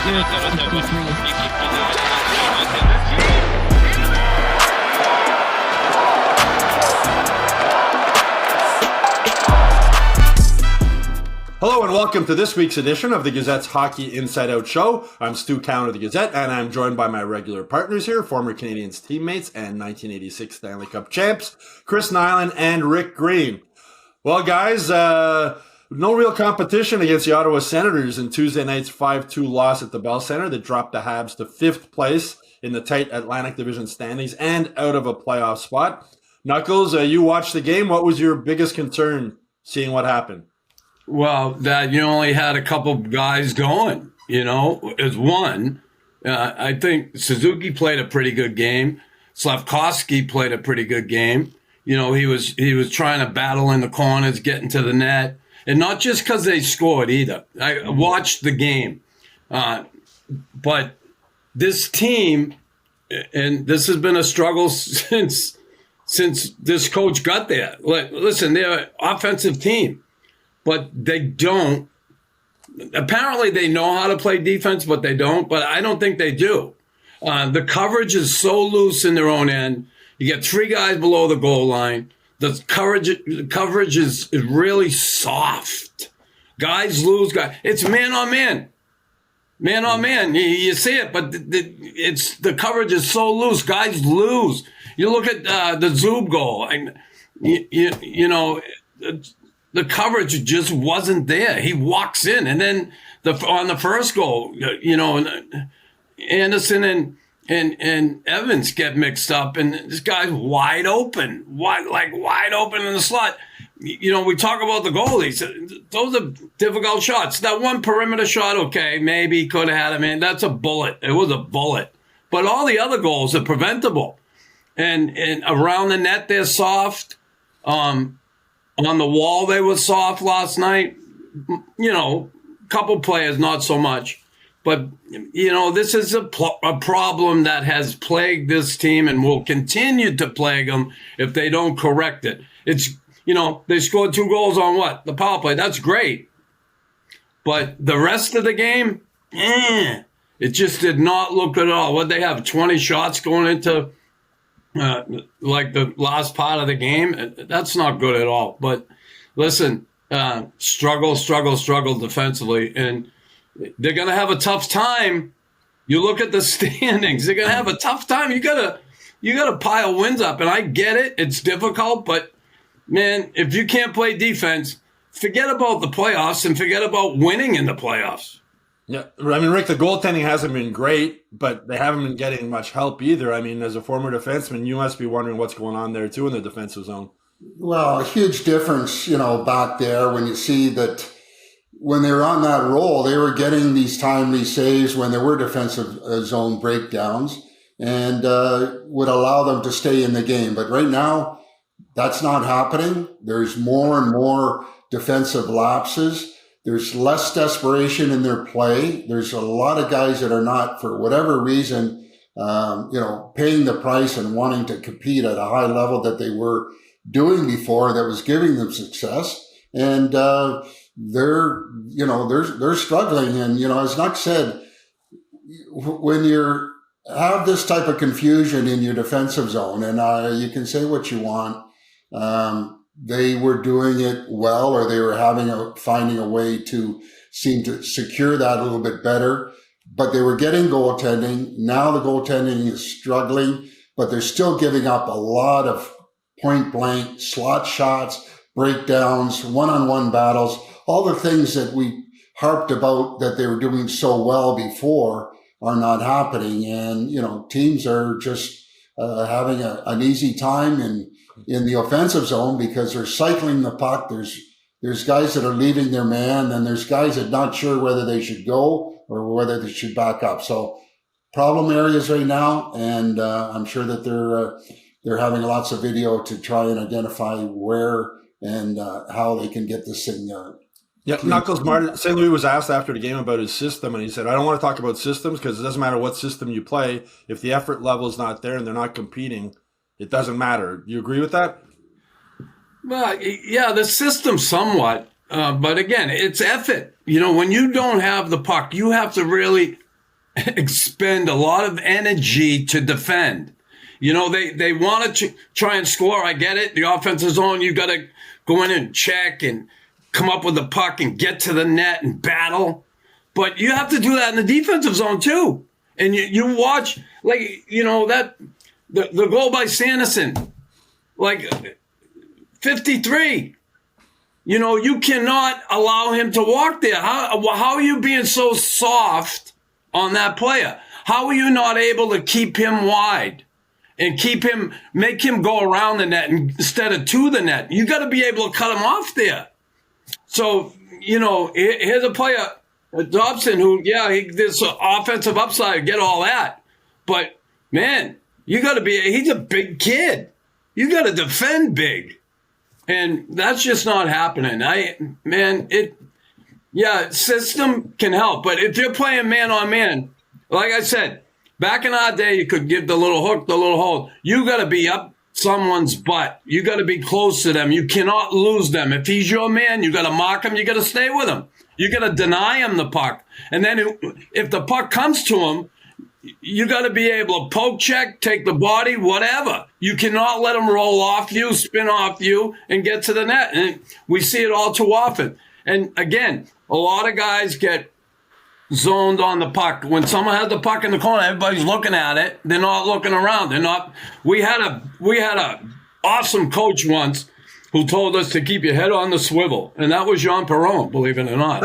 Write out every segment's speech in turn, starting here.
Hello and welcome to this week's edition of the Gazette's Hockey Inside Out Show. I'm Stu Cowan of the Gazette, and I'm joined by my regular partners here, former Canadiens teammates and 1986 Stanley Cup champs, Chris Nilan and Rick Green. Well, guys, no real competition against the Ottawa Senators in Tuesday night's 5-2 loss at the Bell Centre that dropped the Habs to 5th place in the tight Atlantic Division standings and out of a playoff spot. Knuckles, you watched the game. What was your biggest concern seeing what happened? Well, that you only had a couple guys going, is one. I think Suzuki played a pretty good game. Slafkovsky played a pretty good game. He was trying to battle in the corners, getting to the net. And not just because they scored either. I watched the game. But this team, and this has been a struggle since this coach got there. Listen, they're an offensive team. But they don't. Apparently, they know how to play defense, but they don't. But I don't think they do. The coverage is so loose in their own end. You get three guys below the goal line. The coverage is really soft. Guys lose. It's man on man. Man on man. You see it, but the coverage is so loose. Guys lose. You look at the Zub goal. And, the coverage just wasn't there. He walks in, and then on the first goal, Anderson and Evans get mixed up, and this guy's wide open in the slot. We talk about the goalies; those are difficult shots. That one perimeter shot, okay, maybe could have had him in. That's a bullet. It was a bullet, but all the other goals are preventable, and around the net they're soft. On the wall, they were soft last night. Couple players, not so much. But, this is a problem that has plagued this team and will continue to plague them if they don't correct it. It's, they scored 2 goals on what? The power play. That's great. But the rest of the game, it just did not look good at all. What they have, 20 shots going into the last part of the game, that's not good at all. But listen, struggle defensively, and they're going to have a tough time. You look at the standings; they're going to have a tough time. You gotta pile wins up, and I get it; it's difficult. But man, if you can't play defense, forget about the playoffs and forget about winning in the playoffs. Yeah, I mean, Rick, the goaltending hasn't been great, but they haven't been getting much help either. I mean, as a former defenseman, you must be wondering what's going on there, too, in the defensive zone. Well, a huge difference, back there when you see that when they were on that roll, they were getting these timely saves when there were defensive zone breakdowns and would allow them to stay in the game. But right now, that's not happening. There's more and more defensive lapses. There's less desperation in their play. There's a lot of guys that are not, for whatever reason, paying the price and wanting to compete at a high level that they were doing before that was giving them success. And, they're struggling. And, as Nuck said, when you have this type of confusion in your defensive zone, and you can say what you want, they were doing it well, or they were finding a way to seem to secure that a little bit better. But they were getting goaltending. Now the goaltending is struggling, but they're still giving up a lot of point blank slot shots, breakdowns, one-on-one battles, all the things that we harped about that they were doing so well before are not happening. And, teams are just having an easy time in the offensive zone because they're cycling the puck. There's guys that are leaving their man, and there's guys that are not sure whether they should go or whether they should back up. So problem areas right now, and I'm sure that they're having lots of video to try and identify where and how they can get this thing. Yeah, Knuckles Martin, St. Louis was asked after the game about his system, and he said, I don't want to talk about systems because it doesn't matter what system you play. If the effort level is not there and they're not competing, it doesn't matter. Do you agree with that? Well, yeah, the system somewhat. But again, it's effort. When you don't have the puck, you have to really expend a lot of energy to defend. They want to try and score. I get it. The offensive zone, you got to go in and check and come up with the puck and get to the net and battle. But you have to do that in the defensive zone too. And you watch, that the goal by Sanderson, 53. You cannot allow him to walk there. How are you being so soft on that player? How are you not able to keep him wide and make him go around the net instead of to the net? You got to be able to cut him off there. So, here's a player, Dobson, who, there's offensive upside, get all that. But, man, he's a big kid. You got to defend big. And that's just not happening. System can help. But if you're playing man on man, like I said, back in our day, you could give the little hook, the little hold. You got to be up someone's butt. You got to be close to them. You cannot lose them. If he's your man, you got to mock him. You got to stay with him. You got to deny him the puck. And then if the puck comes to him, you got to be able to poke check, take the body, whatever. You cannot let him roll off you, spin off you, and get to the net. And we see it all too often. And again, a lot of guys get zoned on the puck. When someone has the puck in the corner, everybody's looking at it. They're not looking around. They're not. We had a awesome coach once who told us to keep your head on the swivel, and that was Jean Perron, believe it or not.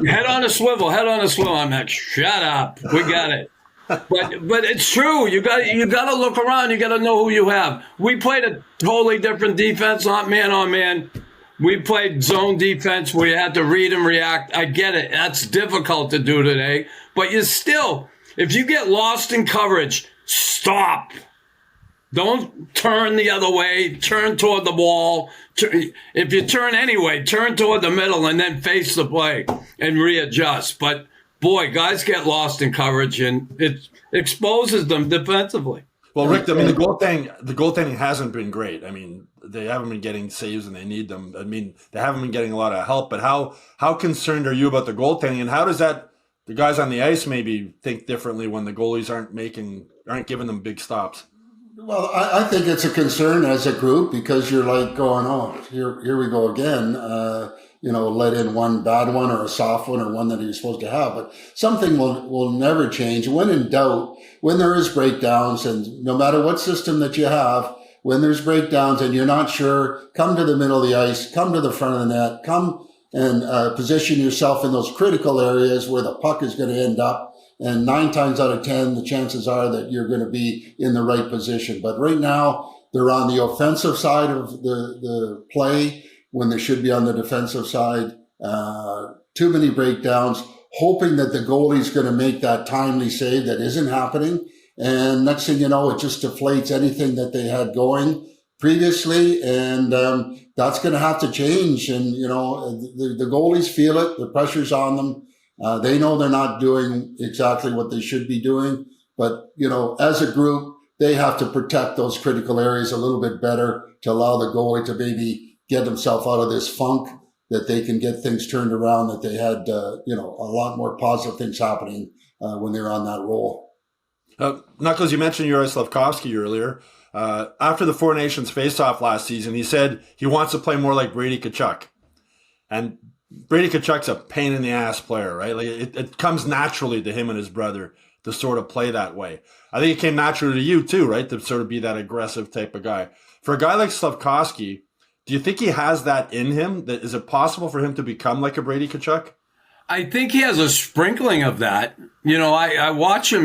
Head on the swivel, head on the swivel. I'm like, shut up, we got it. But it's true. You got to look around. You got to know who you have. We played a totally different defense, not man on man. We played zone defense where you had to read and react. I get it. That's difficult to do today. But you still, if you get lost in coverage, stop. Don't turn the other way. Turn toward the wall. If you turn anyway, turn toward the middle and then face the play and readjust. But, boy, guys get lost in coverage, and it exposes them defensively. Well, Rick, I mean, the goaltending hasn't been great. I mean, they haven't been getting saves and they need them. I mean, they haven't been getting a lot of help. But how concerned are you about the goaltending, and how does that the guys on the ice maybe think differently when the goalies aren't giving them big stops? Well, I think it's a concern as a group because you're like going, oh, here we go again. Let in one bad one or a soft one or one that he's supposed to have. But something will never change. When in doubt, when there is breakdowns, and no matter what system that you have, when there's breakdowns and you're not sure, come to the middle of the ice, come to the front of the net, come and position yourself in those critical areas where the puck is going to end up. And 9 times out of 10, the chances are that you're going to be in the right position. But right now, they're on the offensive side of the play when they should be on the defensive side. Too many breakdowns, hoping that the goalie's going to make that timely save that isn't happening. And next thing you know, it just deflates anything that they had going previously. And that's going to have to change. And, the goalies feel it. The pressure's on them. They know they're not doing exactly what they should be doing, but, as a group, they have to protect those critical areas a little bit better to allow the goalie to maybe get himself out of this funk, that they can get things turned around, that they had, a lot more positive things happening when they were on that roll. Knuckles, you mentioned Yuri Slafkovsky earlier. After the Four Nations face-off last season, he said he wants to play more like Brady Tkachuk. And Brady Tkachuk's a pain in the ass player, right? Like it comes naturally to him and his brother to sort of play that way. I think it came naturally to you too, right? To sort of be that aggressive type of guy. For a guy like Slafkovsky, do you think he has that in him? Is it possible for him to become like a Brady Tkachuk? I think he has a sprinkling of that. I watch him,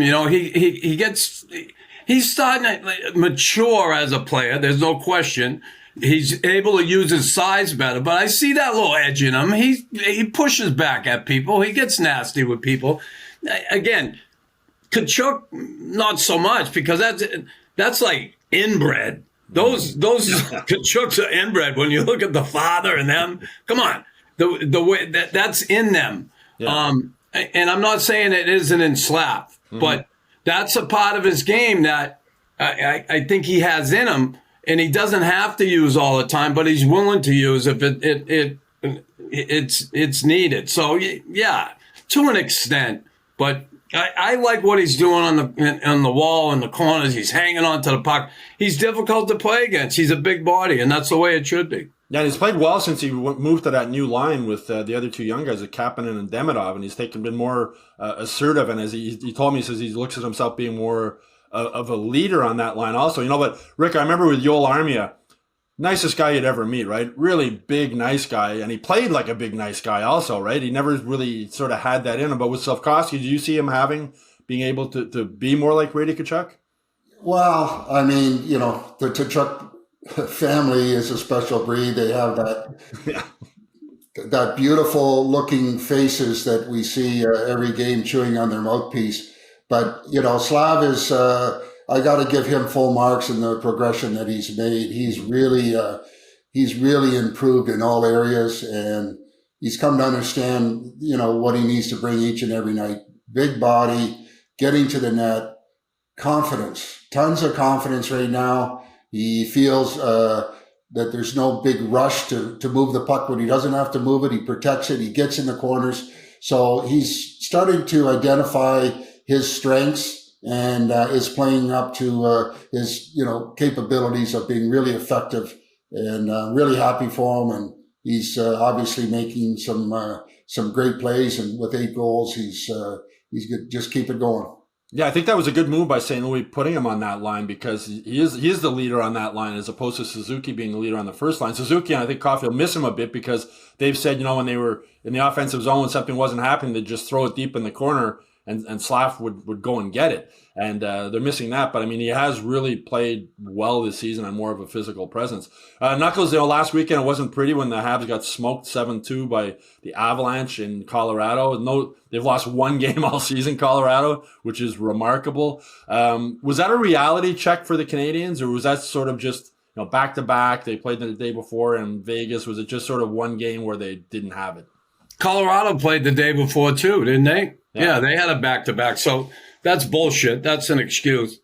he's starting to mature as a player. There's no question. He's able to use his size better, but I see that little edge in him. He pushes back at people. He gets nasty with people. Again, Tkachuk, not so much, because that's like inbred. Those Tkachuks are inbred. When you look at the father and them, come on, the way that's in them. Yeah. And I'm not saying it isn't in Slav, but that's a part of his game that I think he has in him. And he doesn't have to use all the time, but he's willing to use if it's needed. So yeah, to an extent, but I like what he's doing on the wall in the corners. He's hanging on to the puck. He's difficult to play against. He's a big body, and that's the way it should be. Yeah, and he's played well since he moved to that new line with the other two young guys, Kapanen and Demidov, and he's been more assertive. And as he told me, he says he looks at himself being more of a leader on that line also. But Rick, I remember with Joel Armia, nicest guy you'd ever meet, right? Really big, nice guy. And he played like a big, nice guy also, right? He never really sort of had that in him. But with Slafkovsky, did you see him being able to be more like Brady Tkachuk? Well, I mean, the Tkachuk family is a special breed. They have that beautiful looking faces that we see every game chewing on their mouthpiece. But, Slav is, I got to give him full marks in the progression that he's made. He's really improved in all areas, and he's come to understand, what he needs to bring each and every night. Big body, getting to the net, confidence, tons of confidence right now. He feels that there's no big rush to move the puck when he doesn't have to move it. He protects it. He gets in the corners. So he's starting to identify his strengths and is playing up to his capabilities of being really effective. And really happy for him. And he's obviously making some great plays. And with 8 goals, he's good. Just keep it going. Yeah, I think that was a good move by St. Louis putting him on that line, because he is the leader on that line as opposed to Suzuki being the leader on the first line. Suzuki, and I think Caulfield miss him a bit because they've said, when they were in the offensive zone, when something wasn't happening, they'd just throw it deep in the corner and Slav would go and get it. And they're missing that. But, I mean, he has really played well this season and more of a physical presence. Knuckles, last weekend it wasn't pretty when the Habs got smoked 7-2 by the Avalanche in Colorado. They've lost one game all season, Colorado, which is remarkable. Was that a reality check for the Canadiens, or was that sort of just, back-to-back? They played the day before in Vegas. Was it just sort of one game where they didn't have it? Colorado played the day before too, didn't they? Yeah, they had a back-to-back. So that's bullshit. That's an excuse.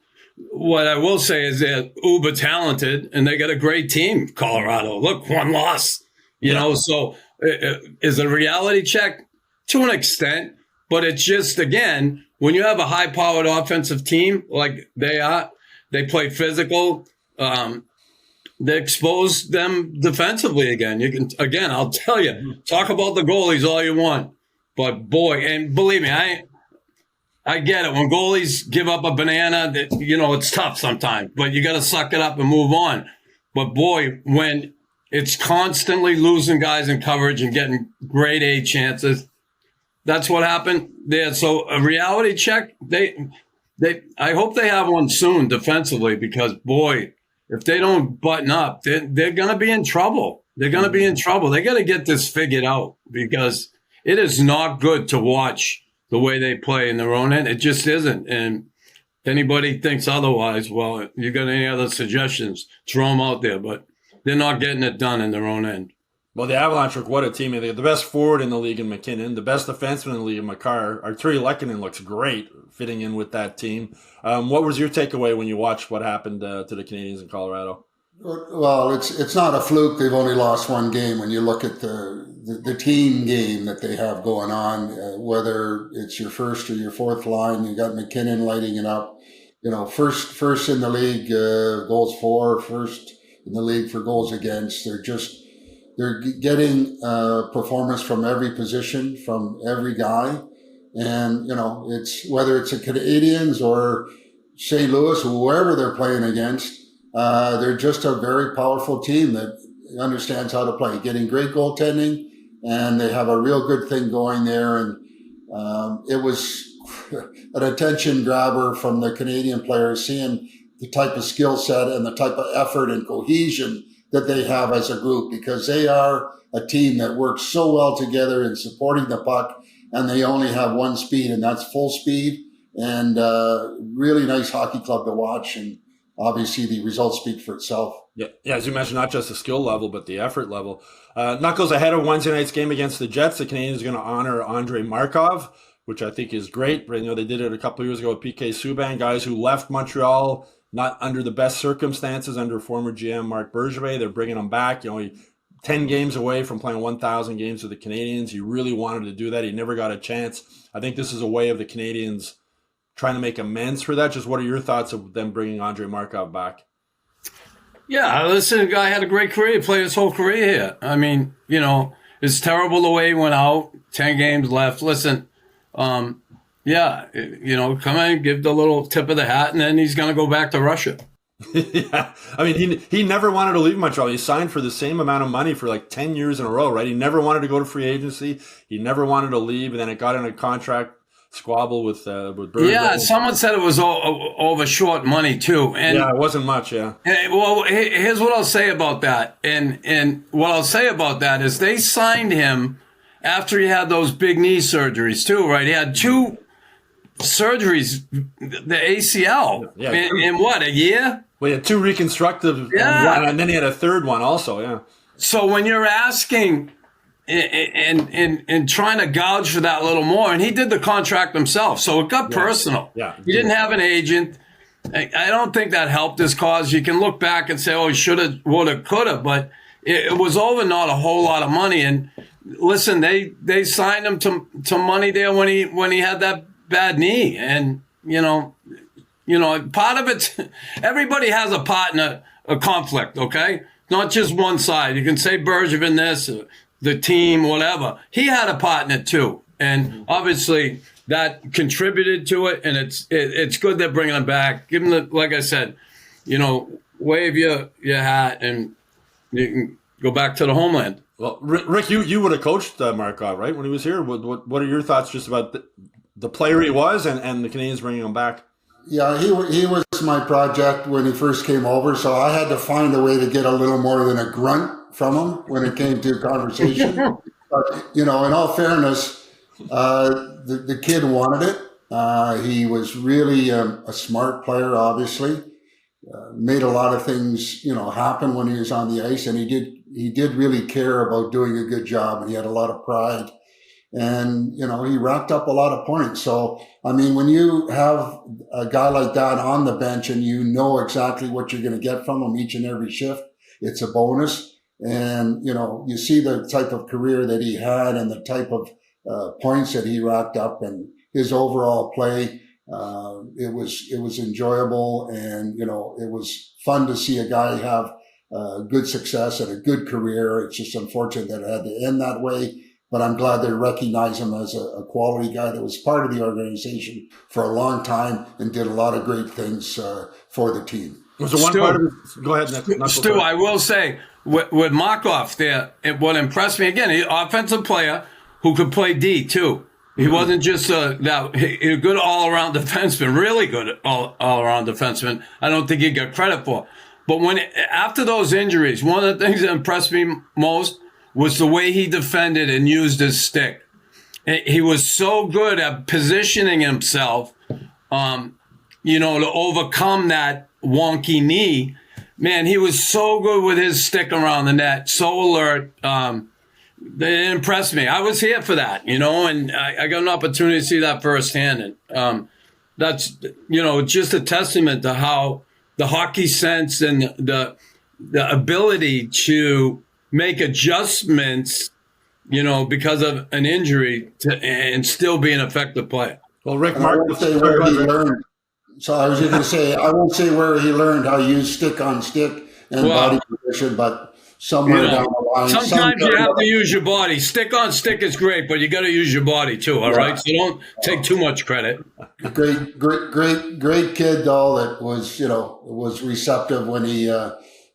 What I will say is they're uber talented and they got a great team, Colorado. Look, one loss, so is a reality check to an extent, but it's just, again, when you have a high-powered offensive team like they are, they play physical, they expose them defensively again. I'll tell you, talk about the goalies all you want. But boy, and believe me, I get it. When goalies give up a banana, it's tough sometimes, but you got to suck it up and move on. But boy, when it's constantly losing guys in coverage and getting grade A chances, that's what happened there. So a reality check, I hope they have one soon defensively, because boy, if they don't button up, they're going to be in trouble. They're going to be in trouble. They got to get this figured out, because it is not good to watch the way they play in their own end. It just isn't. And if anybody thinks otherwise, well, you got any other suggestions, throw them out there. But they're not getting it done in their own end. Well, the Avalanche, what a team. They have the best forward in the league in McKinnon, the best defenseman in the league in Makar. Arturi Lehkonen looks great fitting in with that team. What was your takeaway when you watched what happened to the Canadiens in Colorado? Well, it's not a fluke. They've only lost one game. When you look at the team game that they have going on, whether it's your first or your fourth line, you got McKinnon lighting it up. First in the league, goals for, first in the league for goals against. They're getting performance from every position, from every guy. And, it's whether it's the Canadiens or St. Louis, whoever they're playing against, they're just a very powerful team that understands how to play, getting great goaltending, and they have a real good thing going there. And it was an attention grabber from the Canadian players, seeing the type of skill set and the type of effort and cohesion that they have as a group, because they are a team that works so well together in supporting the puck, and they only have one speed, and that's full speed. And really nice hockey club to watch, and obviously the results speak for itself. Yeah, as you mentioned, not just the skill level, but the effort level. Knuckles, ahead of Wednesday night's game against the Jets, the Canadiens are going to honor Andrei Markov, which I think is great. They did it a couple of years ago with PK Subban, guys who left Montreal not under the best circumstances under former GM Marc Bergevin. They're bringing him back. He 10 games away from playing 1,000 games with the Canadiens. He really wanted to do that. He never got a chance. I think this is a way of the Canadiens trying to make amends for that. Just what are your thoughts of them bringing Andrei Markov back? Yeah, listen, the guy had a great career. He played his whole career here. I mean, it's terrible the way he went out. 10 games left. Listen, come in, give the little tip of the hat, and then he's going to go back to Russia. Yeah, I mean, he never wanted to leave Montreal. He signed for the same amount of money for like 10 years in a row, right? He never wanted to go to free agency. He never wanted to leave, and then it got in a contract squabble with Bergeron. Yeah, someone said it was over short money too, and yeah, it wasn't much. Yeah. Well, here's what I'll say about that, and what I'll say about that is they signed him after he had those big knee surgeries too, right? He had 2 surgeries, the ACL, Yeah. in what, a year? Well, he had 2 reconstructive, and then he had a third one also. Yeah. So when you're asking and trying to gouge for that little more, and he did the contract himself, so it got personal. Yeah. He didn't have an agent. I don't think that helped his cause. You can look back and say, oh, he should have, would have, could have, but it was over not a whole lot of money. And listen, they signed him to money there when he had that bad knee, and part of it, everybody has a part in a conflict, okay? Not just one side. You can say Bergevin this, the team, whatever. He had a part in it too. And obviously that contributed to it, and it's good they're bringing him back. Give him like I said, wave your hat and you can go back to the homeland. Well, Rick, you would have coached Markov, right, when he was here? What are your thoughts just about the player he was and the Canadiens bringing him back? Yeah, he was my project when he first came over, so I had to find a way to get a little more than a grunt from him when it came to conversation. But, in all fairness, the kid wanted it. He was really a smart player, obviously. Made a lot of things, happen when he was on the ice, and he did really care about doing a good job, and he had a lot of pride. And, he racked up a lot of points. So, I mean, when you have a guy like that on the bench and you know exactly what you're going to get from him each and every shift, it's a bonus. And, you see the type of career that he had and the type of points that he racked up and his overall play. It was enjoyable, and, it was fun to see a guy have good success and a good career. It's just unfortunate that it had to end that way. But I'm glad they recognize him as a quality guy that was part of the organization for a long time and did a lot of great things for the team. Was there one part of it? Go ahead, Stu, I will say, with Markov there, what impressed me, again, he's an offensive player who could play D, too. He wasn't just a good all-around defenseman, really good all-around defenseman. I don't think he got credit for. But after those injuries, one of the things that impressed me most was the way he defended and used his stick. He was so good at positioning himself, to overcome that wonky knee. Man, he was so good with his stick around the net, so alert. They impressed me. I was here for that, and I got an opportunity to see that firsthand. And that's, just a testament to how the hockey sense and the ability to make adjustments, because of an injury and still be an effective player. Well, Rick, I won't say where he learned. So I was going to say, I won't say where he learned how to use stick on stick and body position, but somewhere down the line. Sometimes you have to use your body. Stick on stick is great, but you got to use your body too. All right, so don't take too much credit. Great kid though. That was receptive when he.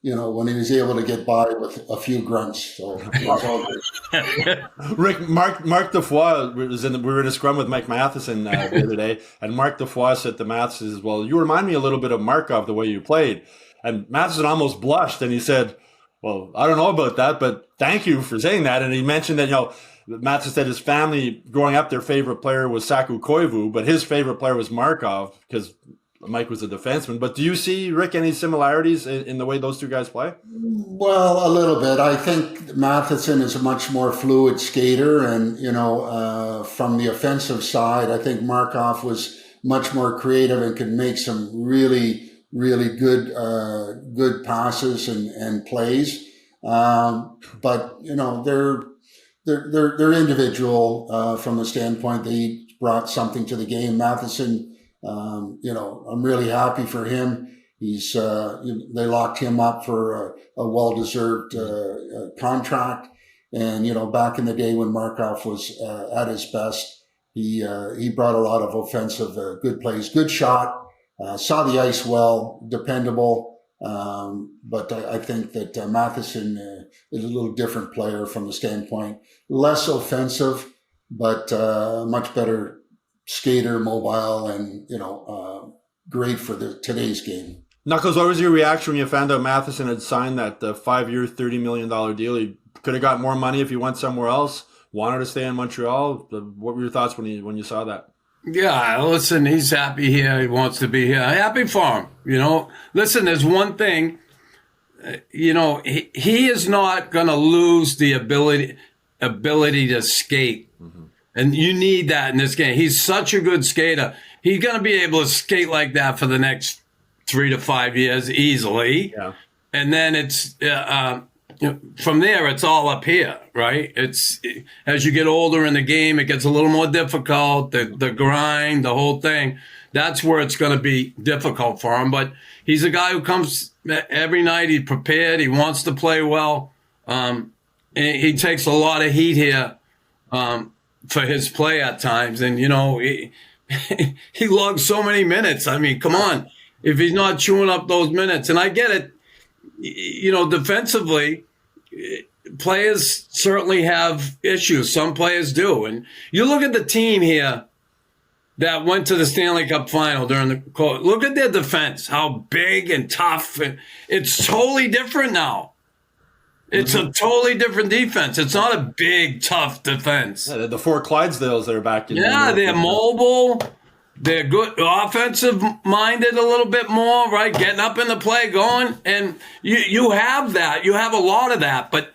When he was able to get by with a few grunts. So it was all good. Rick, Mark Defoy we were in a scrum with Mike Matheson the other day, and Mark Defoy said to Matheson, well, you remind me a little bit of Markov, the way you played. And Matheson almost blushed, and he said, well, I don't know about that, but thank you for saying that. And he mentioned that, Matheson said his family, growing up, their favorite player was Saku Koivu, but his favorite player was Markov because Mike was a defenseman. But do you see, Rick, any similarities in the way those two guys play? Well, a little bit. I think Matheson is a much more fluid skater. And, from the offensive side, I think Markov was much more creative and could make some really, really good passes and plays. But they're individual from the standpoint they brought something to the game. Matheson, I'm really happy for him. They locked him up for a well-deserved contract. And back in the day when Markov was at his best, he brought a lot of offensive good plays, good shot, saw the ice well, dependable. But I think that Matheson is a little different player from the standpoint, less offensive, but much better skater, mobile, and great for today's game. Knuckles, what was your reaction when you found out Matheson had signed that 5-year, $30 million deal? He could have got more money if he went somewhere else. Wanted to stay in Montreal. What were your thoughts when you saw that? Yeah, listen, he's happy here. He wants to be here. Happy for him. Listen, there's one thing. He is not going to lose the ability to skate. Mm-hmm. And you need that in this game. He's such a good skater. He's going to be able to skate like that for the next 3 to 5 years easily. Yeah. And then it's from there, it's all up here, right? It's as you get older in the game, it gets a little more difficult. The grind, the whole thing. That's where it's going to be difficult for him. But he's a guy who comes every night. He's prepared. He wants to play well. And he takes a lot of heat here for his play at times. And he logs so many minutes. I mean, come on. If he's not chewing up those minutes, and I get it, defensively, players certainly have issues. Some players do. And you look at the team here that went to the Stanley Cup final during the COVID. Look at their defense, how big and tough. And it's totally different now. It's a totally different defense. It's not a big, tough defense. Yeah, the 4 Clydesdales that are back in. Yeah, they're mobile. They're good, offensive-minded a little bit more, right? Getting up in the play, going. And you have that. You have a lot of that. But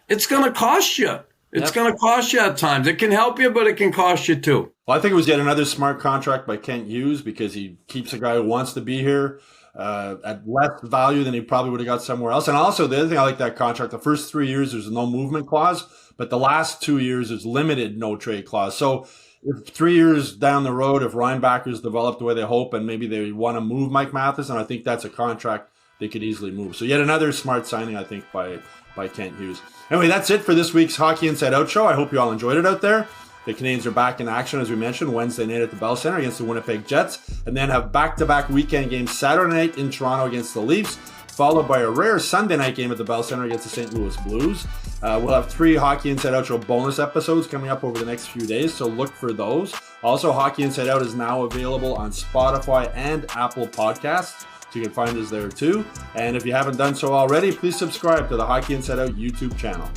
it's going to cost you. It's going to cost you at times. It can help you, but it can cost you too. Well, I think it was yet another smart contract by Kent Hughes because he keeps a guy who wants to be here at less value than he probably would have got somewhere else. And also, the other thing I like that contract, the first 3 years, there's no movement clause. But the last 2 years, there's limited no trade clause. So if 3 years down the road, if Reinbacher's develop the way they hope and maybe they want to move Mike Matheson, I think that's a contract they could easily move. So yet another smart signing, I think, by Kent Hughes. Anyway, that's it for this week's Hockey Inside Out show. I hope you all enjoyed it out there. The Canadiens are back in action, as we mentioned, Wednesday night at the Bell Centre against the Winnipeg Jets, and then have back-to-back weekend games Saturday night in Toronto against the Leafs, followed by a rare Sunday night game at the Bell Centre against the St. Louis Blues. We'll have 3 Hockey Inside Out show bonus episodes coming up over the next few days, so look for those. Also, Hockey Inside Out is now available on Spotify and Apple Podcasts, so you can find us there too. And if you haven't done so already, please subscribe to the Hockey Inside Out YouTube channel.